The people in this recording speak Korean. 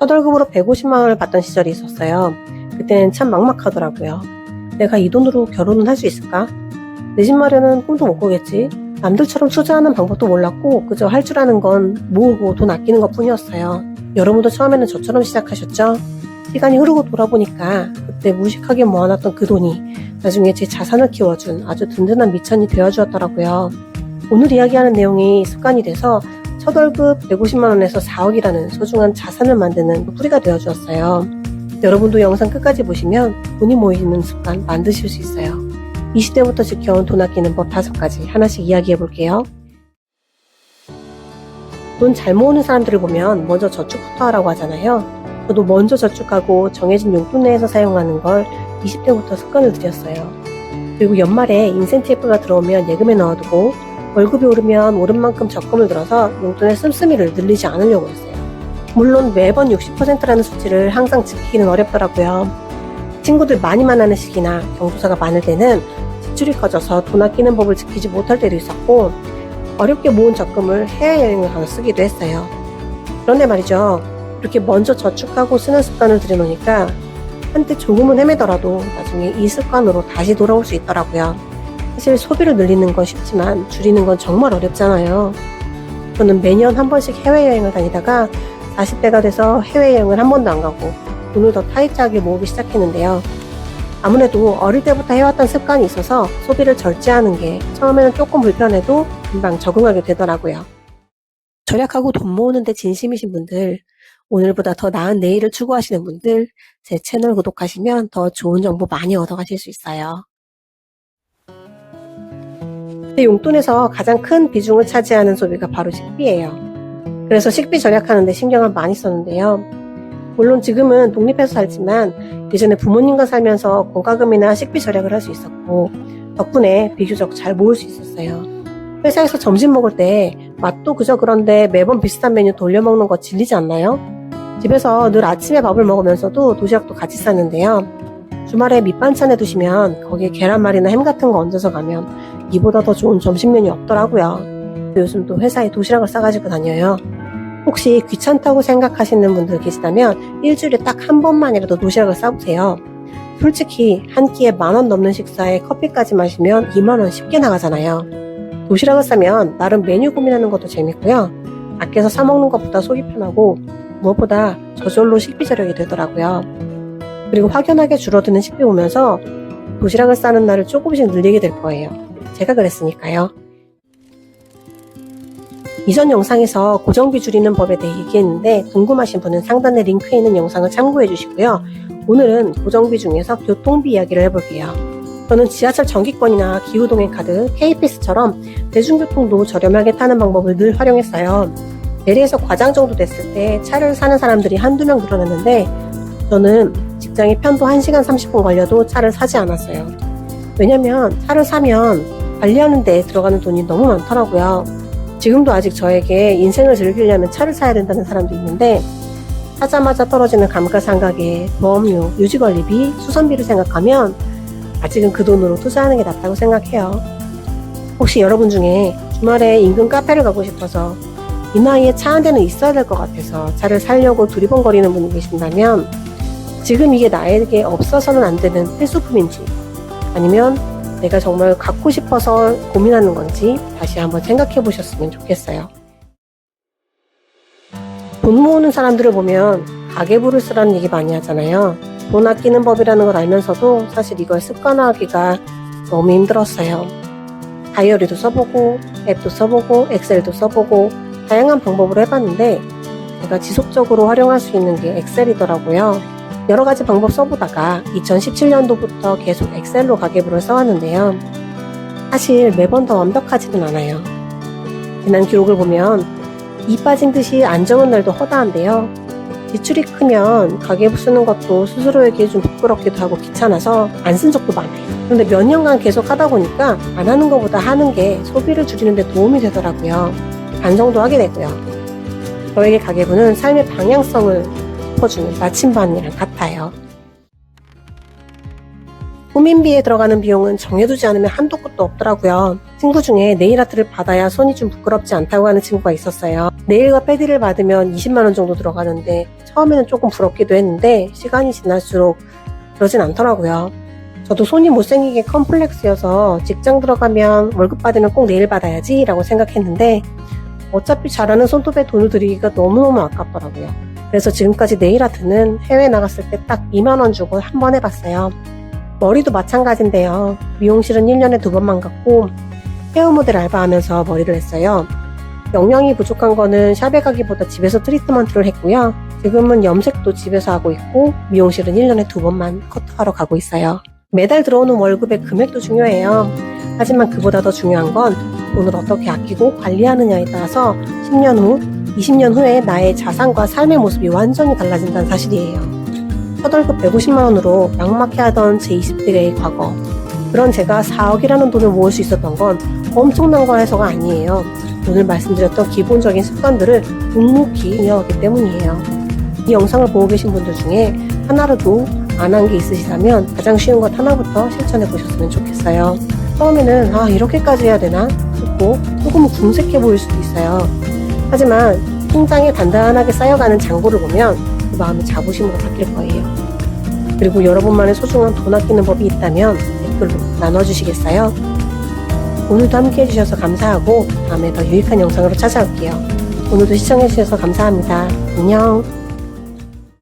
첫 월급으로 150만 원을 받던 시절이 있었어요. 그때는 참 막막하더라고요. 내가 이 돈으로 결혼은 할 수 있을까? 내 집 마련은 꿈도 못 꾸겠지. 남들처럼 투자하는 방법도 몰랐고 그저 할 줄 아는 건 모으고 돈 아끼는 것 뿐이었어요. 여러분도 처음에는 저처럼 시작하셨죠? 시간이 흐르고 돌아보니까 그때 무식하게 모아놨던 그 돈이 나중에 제 자산을 키워준 아주 든든한 미천이 되어주었더라고요. 오늘 이야기하는 내용이 습관이 돼서 첫 월급 150만 원에서 4억이라는 소중한 자산을 만드는 뿌리가 되어주었어요. 여러분도 영상 끝까지 보시면 돈이 모이는 습관 만드실 수 있어요. 20대부터 지켜온 돈 아끼는 법 5가지 하나씩 이야기해 볼게요. 돈 잘 모으는 사람들을 보면 먼저 저축부터 하라고 하잖아요. 저도 먼저 저축하고 정해진 용돈 내에서 사용하는 걸 20대부터 습관을 들였어요. 그리고 연말에 인센티브가 들어오면 예금에 넣어두고 월급이 오르면 오른 만큼 적금을 들어서 용돈의 씀씀이를 늘리지 않으려고 했어요. 물론 매번 60%라는 수치를 항상 지키기는 어렵더라고요. 친구들 많이 만나는 시기나 경조사가 많을 때는 지출이 커져서 돈 아끼는 법을 지키지 못할 때도 있었고 어렵게 모은 적금을 해외여행을 가서 쓰기도 했어요. 그런데 말이죠. 이렇게 먼저 저축하고 쓰는 습관을 들여놓으니까 한때 조금은 헤매더라도 나중에 이 습관으로 다시 돌아올 수 있더라고요. 사실 소비를 늘리는 건 쉽지만 줄이는 건 정말 어렵잖아요. 저는 매년 한 번씩 해외여행을 다니다가 40대가 돼서 해외여행을 한 번도 안 가고 돈을 더 타이트하게 모으기 시작했는데요. 아무래도 어릴 때부터 해왔던 습관이 있어서 소비를 절제하는 게 처음에는 조금 불편해도 금방 적응하게 되더라고요. 절약하고 돈 모으는 데 진심이신 분들, 오늘보다 더 나은 내일을 추구하시는 분들, 제 채널 구독하시면 더 좋은 정보 많이 얻어가실 수 있어요. 제 용돈에서 가장 큰 비중을 차지하는 소비가 바로 식비예요. 그래서 식비 절약하는 데 신경을 많이 썼는데요. 물론 지금은 독립해서 살지만 예전에 부모님과 살면서 고가금이나 식비 절약을 할 수 있었고 덕분에 비교적 잘 모을 수 있었어요. 회사에서 점심 먹을 때 맛도 그저 그런데 매번 비슷한 메뉴 돌려 먹는 거 질리지 않나요? 집에서 늘 아침에 밥을 먹으면서도 도시락도 같이 쌌는데요. 주말에 밑반찬에 두시면 거기에 계란말이나 햄 같은 거 얹어서 가면 이보다 더 좋은 점심 메뉴 없더라고요. 요즘 또 회사에 도시락을 싸가지고 다녀요. 혹시 귀찮다고 생각하시는 분들 계시다면 일주일에 딱 한 번만이라도 도시락을 싸보세요. 솔직히 한 끼에 10,000원 넘는 식사에 커피까지 마시면 20,000원 쉽게 나가잖아요. 도시락을 싸면 나름 메뉴 고민하는 것도 재밌고요. 밖에서 사 먹는 것보다 속이 편하고 무엇보다 저절로 식비 절약이 되더라고요. 그리고 확연하게 줄어드는 식비 오면서 도시락을 싸는 날을 조금씩 늘리게 될 거예요. 제가 그랬으니까요. 이전 영상에서 고정비 줄이는 법에 대해 얘기했는데 궁금하신 분은 상단에 링크에 있는 영상을 참고해 주시고요. 오늘은 고정비 중에서 교통비 이야기를 해볼게요. 저는 지하철 정기권이나 기후동행카드, KPS처럼 대중교통도 저렴하게 타는 방법을 늘 활용했어요. 대리에서 과장 정도 됐을 때 차를 사는 사람들이 한두 명 늘어났는데 저는 직장에 편도 1시간 30분 걸려도 차를 사지 않았어요. 왜냐면 차를 사면 관리하는 데 들어가는 돈이 너무 많더라고요. 지금도 아직 저에게 인생을 즐기려면 차를 사야 된다는 사람도 있는데 사자마자 떨어지는 감가상각에 보험료, 유지관리비, 수선비를 생각하면 아직은 그 돈으로 투자하는 게 낫다고 생각해요. 혹시 여러분 중에 주말에 인근 카페를 가고 싶어서 이 나이에 차 한 대는 있어야 될 것 같아서 차를 사려고 두리번거리는 분이 계신다면 지금 이게 나에게 없어서는 안 되는 필수품인지 아니면 내가 정말 갖고 싶어서 고민하는 건지 다시 한번 생각해 보셨으면 좋겠어요. 돈 모으는 사람들을 보면 가계부를 쓰라는 얘기 많이 하잖아요. 돈 아끼는 법이라는 걸 알면서도 사실 이걸 습관화하기가 너무 힘들었어요. 다이어리도 써보고 앱도 써보고 엑셀도 써보고 다양한 방법으로 해봤는데 제가 지속적으로 활용할 수 있는 게 엑셀이더라고요. 여러 가지 방법 써보다가 2017년도부터 계속 엑셀로 가계부를 써왔는데요. 사실 매번 더 완벽하지는 않아요. 지난 기록을 보면 이 빠진 듯이 안 적은 날도 허다한데요. 지출이 크면 가계부 쓰는 것도 스스로에게 좀 부끄럽기도 하고 귀찮아서 안 쓴 적도 많아요. 그런데 몇 년간 계속 하다 보니까 안 하는 것보다 하는 게 소비를 줄이는 데 도움이 되더라고요. 반성도 하게 되고요. 저에게 가계부는 삶의 방향성을 짚어주는 나침반이랑 같아요. 꾸민비에 들어가는 비용은 정해두지 않으면 한도 끝도 없더라고요. 친구 중에 네일아트를 받아야 손이 좀 부끄럽지 않다고 하는 친구가 있었어요. 네일과 패디를 받으면 20만원 정도 들어가는데 처음에는 조금 부럽기도 했는데 시간이 지날수록 그러진 않더라고요. 저도 손이 못생기게 컴플렉스여서 직장 들어가면 월급 받으면 꼭 네일 받아야지 라고 생각했는데 어차피 잘하는 손톱에 돈을 들이기가 너무너무 아깝더라고요. 그래서 지금까지 네일아트는 해외 나갔을 때 딱 2만원 주고 한 번 해봤어요. 머리도 마찬가지인데요. 미용실은 1년에 2번만 갔고 헤어 모델 알바하면서 머리를 했어요. 영양이 부족한 거는 샵에 가기보다 집에서 트리트먼트를 했고요. 지금은 염색도 집에서 하고 있고 미용실은 1년에 2번만 커트하러 가고 있어요. 매달 들어오는 월급의 금액도 중요해요. 하지만 그보다 더 중요한 건 돈을 어떻게 아끼고 관리하느냐에 따라서 10년 후, 20년 후에 나의 자산과 삶의 모습이 완전히 달라진다는 사실이에요. 첫 월급 150만원으로 막막해 하던 제 20대의 과거. 그런 제가 4억이라는 돈을 모을 수 있었던 건 엄청난 거라서가 아니에요. 오늘 말씀드렸던 기본적인 습관들을 묵묵히 이어왔기 때문이에요. 이 영상을 보고 계신 분들 중에 하나라도 안 한 게 있으시다면 가장 쉬운 것 하나부터 실천해 보셨으면 좋겠어요. 처음에는 이렇게까지 해야 되나 싶고 조금 궁색해 보일 수도 있어요. 하지만 통장에 단단하게 쌓여가는 잔고를 보면 그 마음이 자부심으로 바뀔 거예요. 그리고 여러분만의 소중한 돈 아끼는 법이 있다면 댓글로 나눠주시겠어요? 오늘도 함께 해주셔서 감사하고 다음에 더 유익한 영상으로 찾아올게요. 오늘도 시청해주셔서 감사합니다. 안녕.